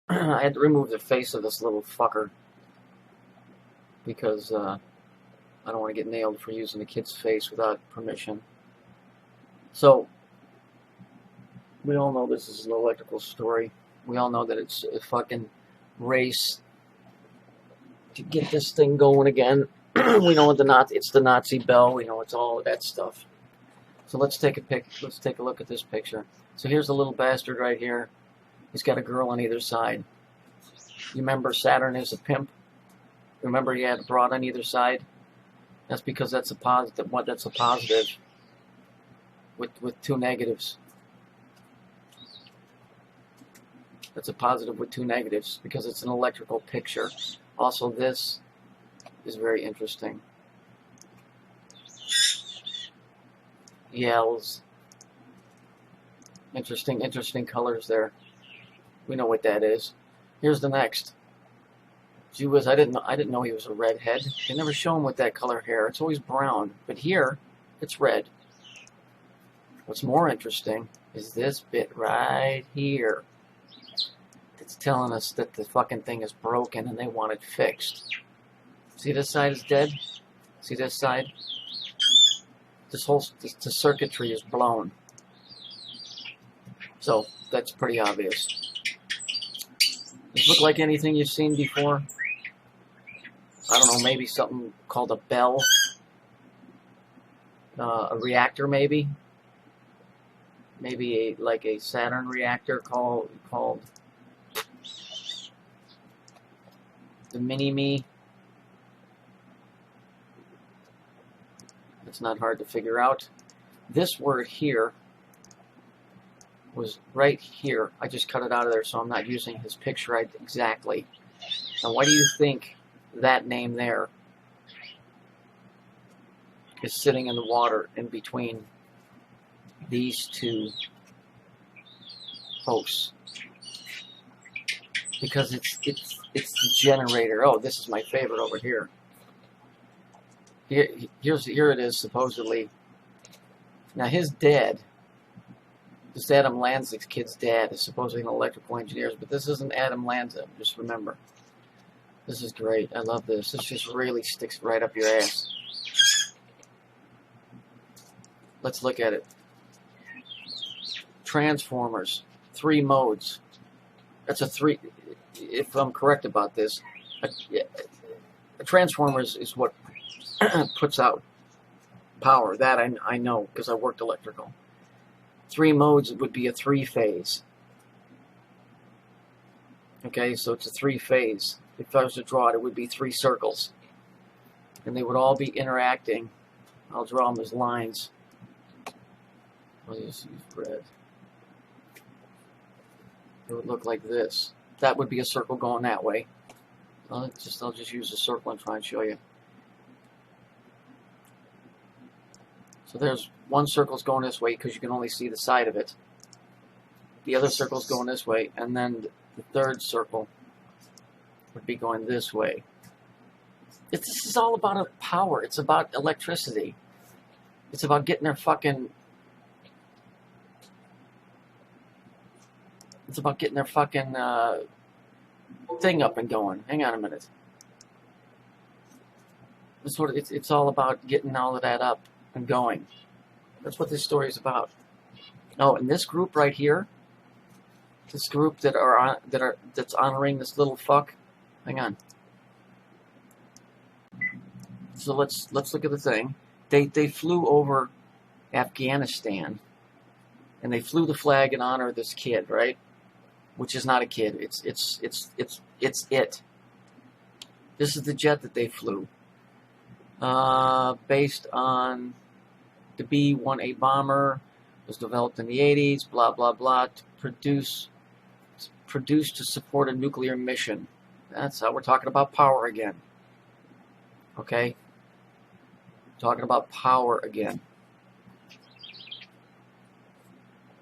I had to remove the face of this little fucker because I don't want to get nailed for using the kid's face without permission. So, we all know this is an electrical story. We all know that it's a fucking race to get this thing going again. We know it's the Nazi bell. We know it's all of that stuff. So let's take a look at this picture. So here's the little bastard right here. He's got a girl on either side. You remember Saturn is a pimp? Remember he had a broad on either side? That's because that's a positive. That's a positive with two negatives. That's a positive with two negatives because it's an electrical picture. Also, this is very interesting. Yells. Interesting colors there. We know what that is. Here's the next. Gee whiz, I didn't know he was a redhead. They never show him with that color hair. It's always brown. But here, it's red. What's more interesting is this bit right here. It's telling us that the fucking thing is broken and they want it fixed. See, this side is dead? See this side? The circuitry is blown. So, that's pretty obvious. Does it look like anything you've seen before? I don't know, maybe something called a bell? A reactor, maybe? Maybe like a Saturn reactor called the Mini-Me. It's not hard to figure out. This word here was right here. I just cut it out of there so I'm not using his picture exactly. Now why do you think that name there is sitting in the water in between these two posts? Because it's the generator. Oh, this is my favorite over here. Here it is, supposedly. Now his dad, this Adam Lanza's kid's dad, is supposedly an electrical engineer, but this isn't Adam Lanza, just remember. This is great. I love this. This just really sticks right up your ass. Let's look at it. Transformers, 3 modes. That's a 3, if I'm correct about this, a transformer is what puts out power. That I know because I worked electrical. 3 modes would be a 3-phase. Okay, so it's a 3-phase. If I was to draw it, it would be 3 circles. And they would all be interacting. I'll draw them as lines. I'll just use red. It would look like this. That would be a circle going that way. I'll just use a circle and try and show you. So there's one circle's going this way because you can only see the side of it. The other circle's going this way, and then the third circle would be going this way. This is all about power. It's about electricity. It's about getting their fucking... It's about getting their fucking thing up and going. Hang on a minute. It's all about getting all of that up and going. That's what this story is about. Oh, and this group right here, this group that's honoring this little fuck. Hang on. So let's look at the thing. They flew over Afghanistan, and they flew the flag in honor of this kid, right? Which is not a kid. It's it. This is the jet that they flew, based on the B-1A bomber. Was developed in the 80s. Blah blah blah. Produced to support a nuclear mission. That's how we're talking about power again. Okay. Talking about power again.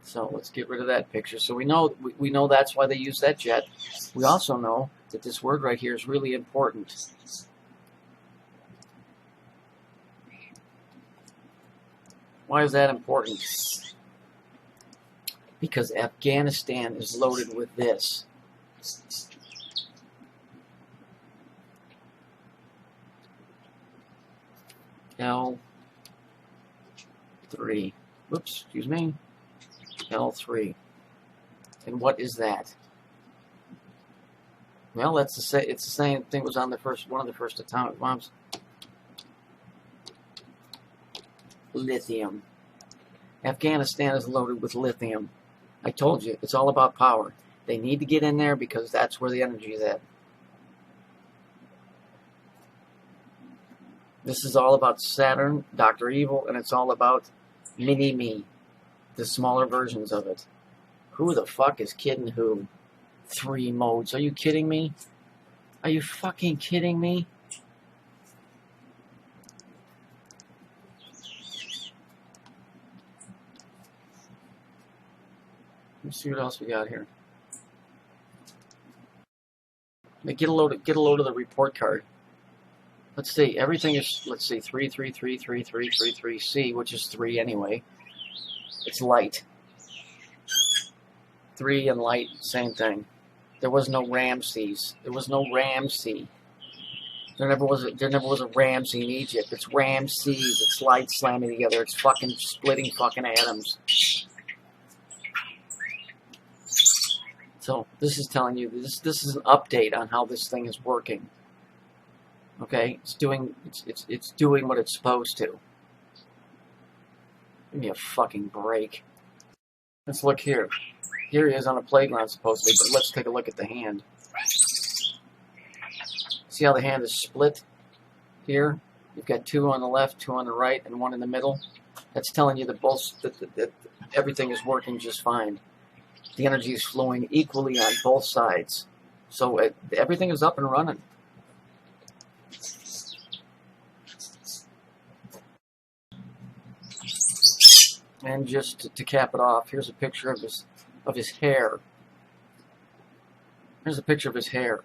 So let's get rid of that picture. So we know that's why they use that jet. We also know that this word right here is really important. Why is that important? Because Afghanistan is loaded with this. L3. Whoops, excuse me. L3. And what is that? Well, it's the same thing was on one of the first atomic bombs. Lithium. Afghanistan is loaded with lithium. I told you, it's all about power. They need to get in there because that's where the energy is at. This is all about Saturn, Dr. Evil, and it's all about mini-me, the smaller versions of it. Who the fuck is kidding who? 3 modes. Are you kidding me? Are you fucking kidding me? Let's see what else we got here. Get a load of the report card. Let's see. Everything is, let's see, 3333333C, which is 3 anyway. It's light. 3 and light, same thing. There was no Ramses. There was no Ramsey. There never was a Ramsey in Egypt. It's Ramses. It's light slamming together. It's fucking splitting fucking atoms. So this is telling you this is an update on how this thing is working. Okay, it's doing what it's supposed to. Give me a fucking break. Let's look here. Here he is on a playground supposedly, but let's take a look at the hand. See how the hand is split here? You've got 2 on the left, 2 on the right, and 1 in the middle. That's telling you that that everything is working just fine. The energy is flowing equally on both sides. So everything is up and running. And just to cap it off, here's a picture of his hair. Here's a picture of his hair.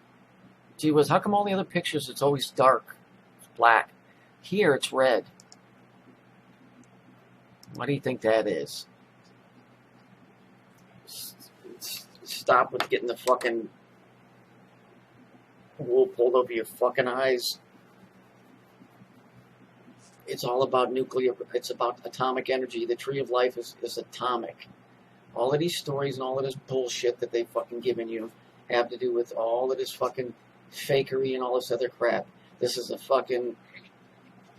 Gee whiz, how come all the other pictures it's always dark? It's black. Here it's red. What do you think that is? Stop with getting the fucking wool pulled over your fucking eyes. It's all about nuclear, it's about atomic energy. The tree of life is atomic. All of these stories and all of this bullshit that they've fucking given you have to do with all of this fucking fakery and all this other crap. This is a fucking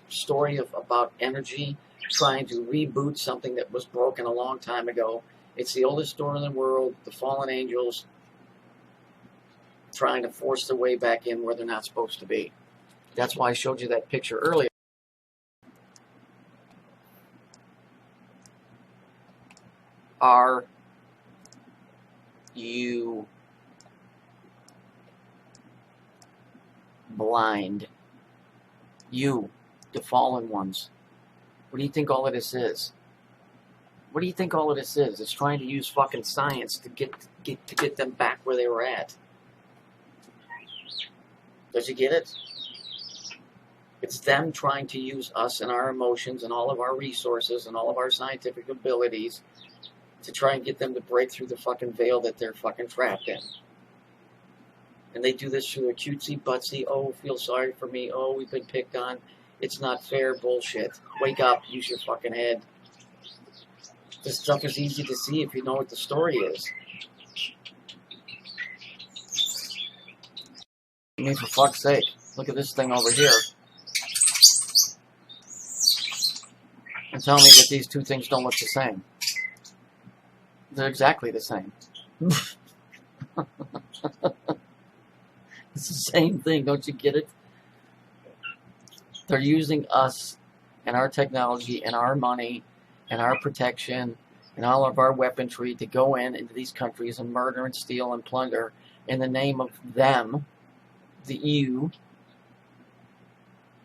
story about energy trying to reboot something that was broken a long time ago. It's the oldest story in the world, the fallen angels trying to force their way back in where they're not supposed to be. That's why I showed you that picture earlier. Are you blind? You, the fallen ones. What do you think all of this is? What do you think all of this is? It's trying to use fucking science to get them back where they were at. Does you get it? It's them trying to use us and our emotions and all of our resources and all of our scientific abilities to try and get them to break through the fucking veil that they're fucking trapped in. And they do this through their cutesy, butsy, oh, feel sorry for me, oh, we've been picked on, it's not fair bullshit. Wake up, use your fucking head. This stuff is easy to see if you know what the story is. I mean, for fuck's sake, look at this thing over here. And tell me that these two things don't look the same. They're exactly the same. It's the same thing, don't you get it? They're using us and our technology and our money and our protection and all of our weaponry to go into these countries and murder and steal and plunder in the name of them, the EU,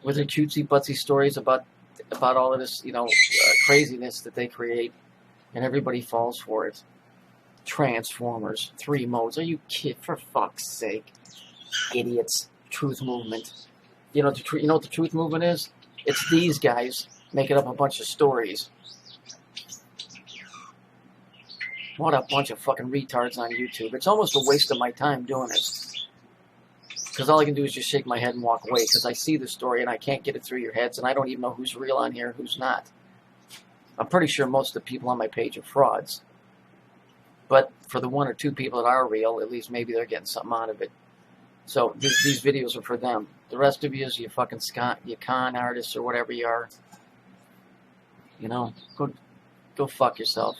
with their cutesy-butsy stories about all of this, craziness that they create, and everybody falls for it. Transformers, 3 modes. Are you kidding? For fuck's sake, idiots! Truth movement. You know what the truth movement is? It's these guys making up a bunch of stories. What a bunch of fucking retards on YouTube. It's almost a waste of my time doing this. Because all I can do is just shake my head and walk away, because I see the story and I can't get it through your heads, and I don't even know who's real on here and who's not. I'm pretty sure most of the people on my page are frauds. But for the 1 or 2 people that are real, at least maybe they're getting something out of it. So these videos are for them. The rest of you fucking you con artists or whatever you are, you know, go fuck yourself.